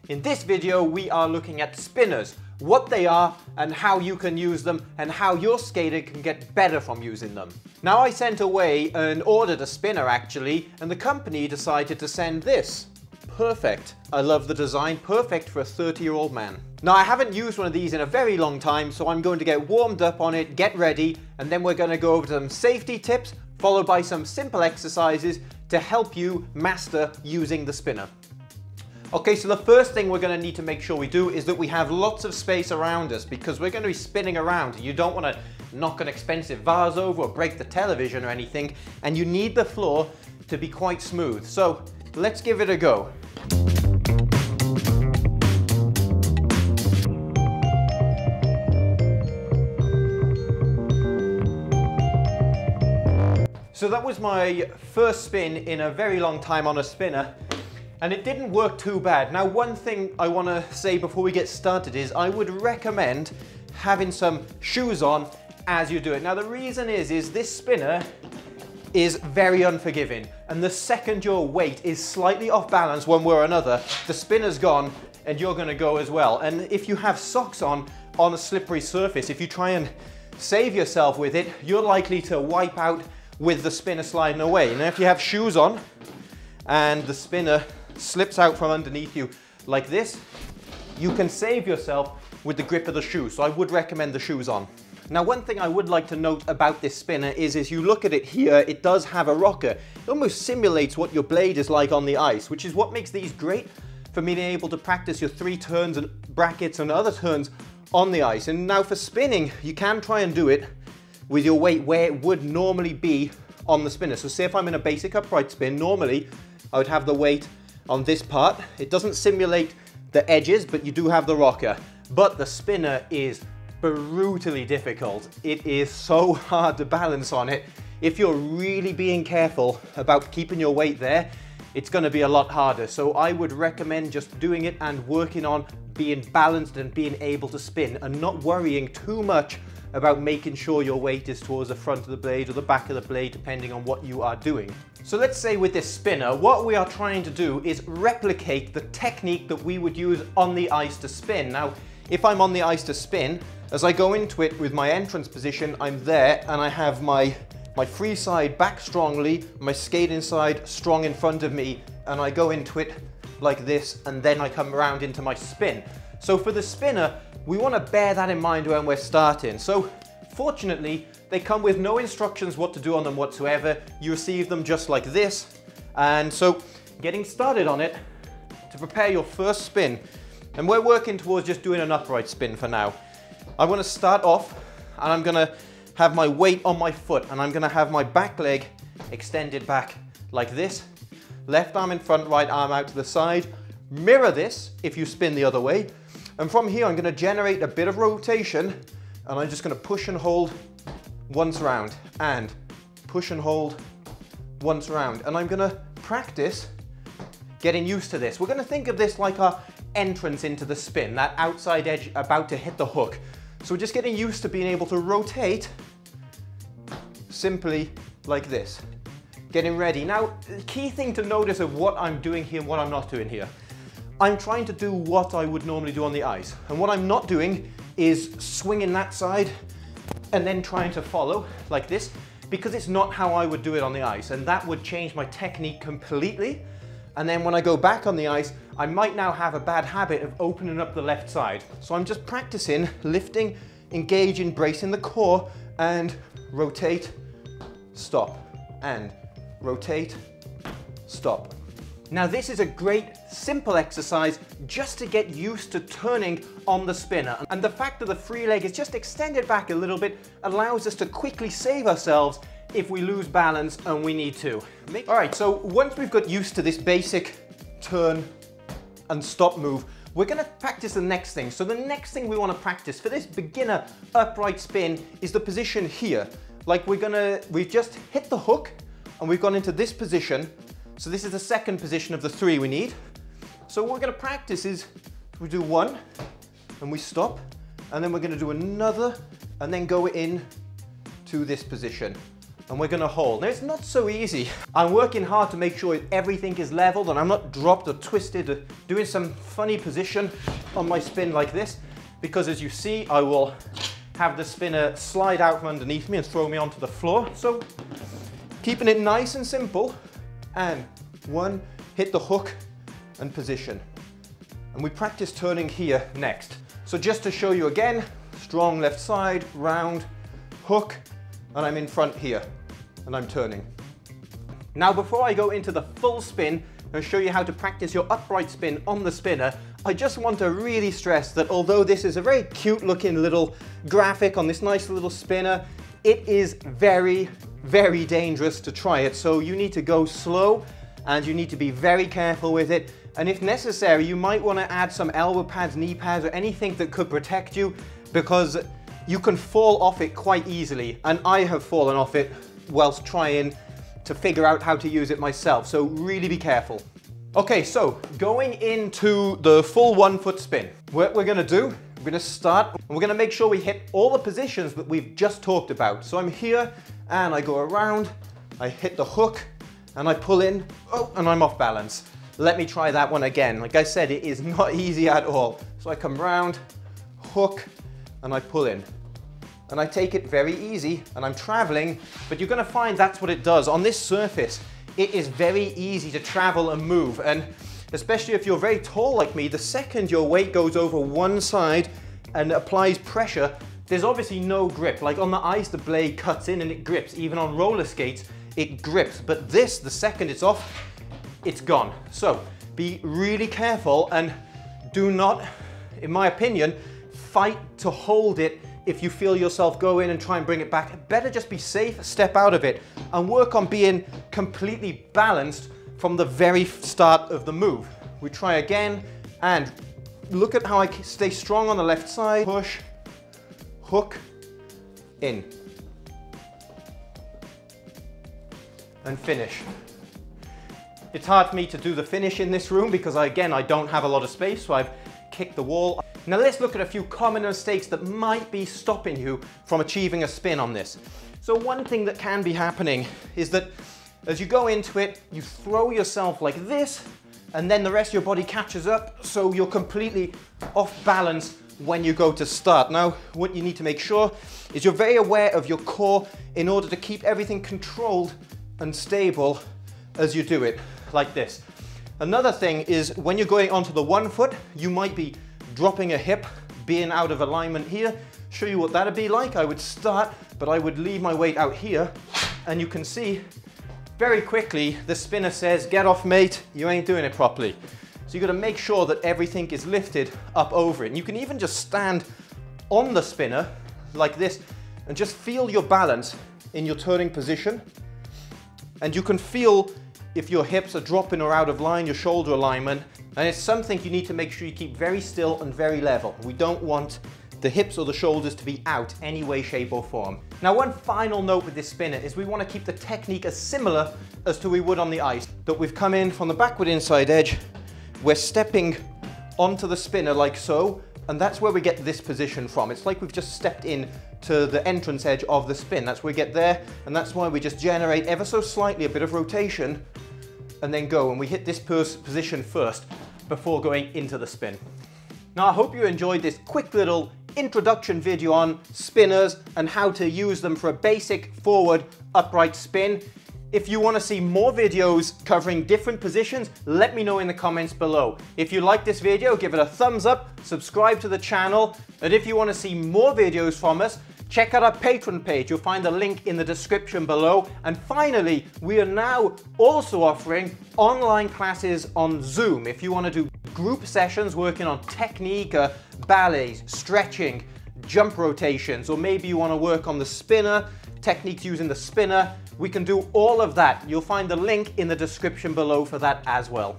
In this video, we are looking at spinners, what they are and how you can use them and how your skater can get better from using them. Now I sent away and ordered a spinner actually, and the company decided to send this. Perfect. I love the design, perfect for a 30-year-old man. Now I haven't used one of these in a very long time, so I'm going to get warmed up on it, get ready, and then we're going to go over some safety tips, followed by some simple exercises to help you master using the spinner. Okay, so the first thing we're going to need to make sure we do is that we have lots of space around us because we're going to be spinning around. You don't want to knock an expensive vase over or break the television or anything, and you need the floor to be quite smooth. So let's give it a go. So that was my first spin in a very long time on a spinner, and it didn't work too bad. Now, one thing I want to say before we get started is I would recommend having some shoes on as you do it. Now, the reason is this spinner is very unforgiving, and the second your weight is slightly off balance one way or another, the spinner's gone and you're going to go as well. And if you have socks on a slippery surface, if you try and save yourself with it, you're likely to wipe out with the spinner sliding away. Now, if you have shoes on and the spinner slips out from underneath you like this, you can save yourself with the grip of the shoe. So I would recommend the shoes on. Now, one thing I would like to note about this spinner is as you look at it here, it does have a rocker. It almost simulates what your blade is like on the ice, which is what makes these great for being able to practice your 3 turns and brackets and other turns on the ice. And now for spinning, you can try and do it with your weight where it would normally be on the spinner. So say if I'm in a basic upright spin, normally I would have the weight on this part. It doesn't simulate the edges, but you do have the rocker. But the spinner is brutally difficult. It is so hard to balance on it. If you're really being careful about keeping your weight there, it's going to be a lot harder. So I would recommend just doing it and working on being balanced and being able to spin and not worrying too much about making sure your weight is towards the front of the blade or the back of the blade, depending on what you are doing. So let's say with this spinner, what we are trying to do is replicate the technique that we would use on the ice to spin. Now, if I'm on the ice to spin, as I go into it with my entrance position, I'm there and I have my free side back strongly, my skating side strong in front of me, and I go into it like this, and then I come around into my spin. So for the spinner, we want to bear that in mind when we're starting. So fortunately, they come with no instructions what to do on them whatsoever. You receive them just like this. And so getting started on it, to prepare your first spin, and we're working towards just doing an upright spin for now. I'm going to start off and I'm going to have my weight on my foot and I'm going to have my back leg extended back like this. Left arm in front, right arm out to the side. Mirror this if you spin the other way. And from here, I'm going to generate a bit of rotation, and I'm just going to push and hold once round, and push and hold once round. And I'm going to practice getting used to this. We're going to think of this like our entrance into the spin, that outside edge about to hit the hook. So we're just getting used to being able to rotate simply like this. Getting ready. Now, the key thing to notice of what I'm doing here and what I'm not doing here. I'm trying to do what I would normally do on the ice. And what I'm not doing is swinging that side and then trying to follow like this, because it's not how I would do it on the ice. And that would change my technique completely. And then when I go back on the ice, I might now have a bad habit of opening up the left side. So I'm just practicing lifting, engaging, bracing the core, and rotate, stop, and rotate, stop. Now this is a great simple exercise just to get used to turning on the spinner, and the fact that the free leg is just extended back a little bit allows us to quickly save ourselves if we lose balance and we need to. Alright, so once we've got used to this basic turn and stop move, we're going to practice the next thing. So the next thing we want to practice for this beginner upright spin is the position here. Like we've just hit the hook and we've gone into this position. So this is the second position of the 3 we need. So what we're going to practice is we do 1 and we stop, and then we're going to do another and then go in to this position. and we're gonna hold. Now it's not so easy. I'm working hard to make sure everything is leveled and I'm not dropped or twisted or doing some funny position on my spin like this, because as you see, I will have the spinner slide out from underneath me and throw me onto the floor. So keeping it nice and simple, and one, hit the hook and position. And we practice turning here next. So just to show you again, strong left side, round, hook, and I'm in front here, and I'm turning. Now before I go into the full spin and show you how to practice your upright spin on the spinner, I just want to really stress that although this is a very cute looking little graphic on this nice little spinner, it is very, very dangerous to try it. So you need to go slow and you need to be very careful with it. And if necessary, you might want to add some elbow pads, knee pads, or anything that could protect you, because you can fall off it quite easily. And I have fallen off it whilst trying to figure out how to use it myself. So really be careful. Okay, so going into the full 1 foot spin, what we're gonna do, we're gonna start, and we're gonna make sure we hit all the positions that we've just talked about. So I'm here, and I go around, I hit the hook, and I pull in, oh, and I'm off balance. Let me try that one again. Like I said, it is not easy at all. So I come round, hook, and I pull in. And I take it very easy, and I'm traveling, but you're gonna find that's what it does. On this surface, it is very easy to travel and move, and especially if you're very tall like me, the second your weight goes over one side and applies pressure, there's obviously no grip. Like on the ice, the blade cuts in and it grips. Even on roller skates, it grips. But this, the second it's off, it's gone. So be really careful and do not, in my opinion, fight to hold it. If you feel yourself go in and try and bring it back, better just be safe, step out of it, and work on being completely balanced from the very start of the move. We try again, and look at how I stay strong on the left side. Push, hook, in, and finish. It's hard for me to do the finish in this room because I don't have a lot of space, so I've kicked the wall. Now let's look at a few common mistakes that might be stopping you from achieving a spin on this. So one thing that can be happening is that as you go into it, you throw yourself like this, and then the rest of your body catches up, so you're completely off balance when you go to start. Now, what you need to make sure is you're very aware of your core in order to keep everything controlled and stable as you do it, like this. Another thing is when you're going onto the 1 foot, you might be dropping a hip, being out of alignment here. Show you what that'd be like. I would start, but I would leave my weight out here, and you can see very quickly the spinner says, get off mate, you ain't doing it properly. So you got to make sure that everything is lifted up over it. And you can even just stand on the spinner like this and just feel your balance in your turning position. And you can feel if your hips are dropping or out of line, your shoulder alignment, and it's something you need to make sure you keep very still and very level. We don't want the hips or the shoulders to be out any way, shape or form. Now one final note with this spinner is we want to keep the technique as similar as to we would on the ice. That we've come in from the backward inside edge, we're stepping onto the spinner like so, and that's where we get this position from. It's like we've just stepped in to the entrance edge of the spin. That's where we get there, and that's why we just generate ever so slightly a bit of rotation and then go, and we hit this position first before going into the spin. Now I hope you enjoyed this quick little introduction video on spinners and how to use them for a basic forward upright spin. If you want to see more videos covering different positions, let me know in the comments below. If you like this video, give it a thumbs up, subscribe to the channel, and if you want to see more videos from us, check out our Patreon page. You'll find the link in the description below. And finally, we are now also offering online classes on Zoom. If you want to do group sessions working on technique, ballets, stretching, jump rotations, or maybe you want to work on the spinner, techniques using the spinner, we can do all of that. You'll find the link in the description below for that as well.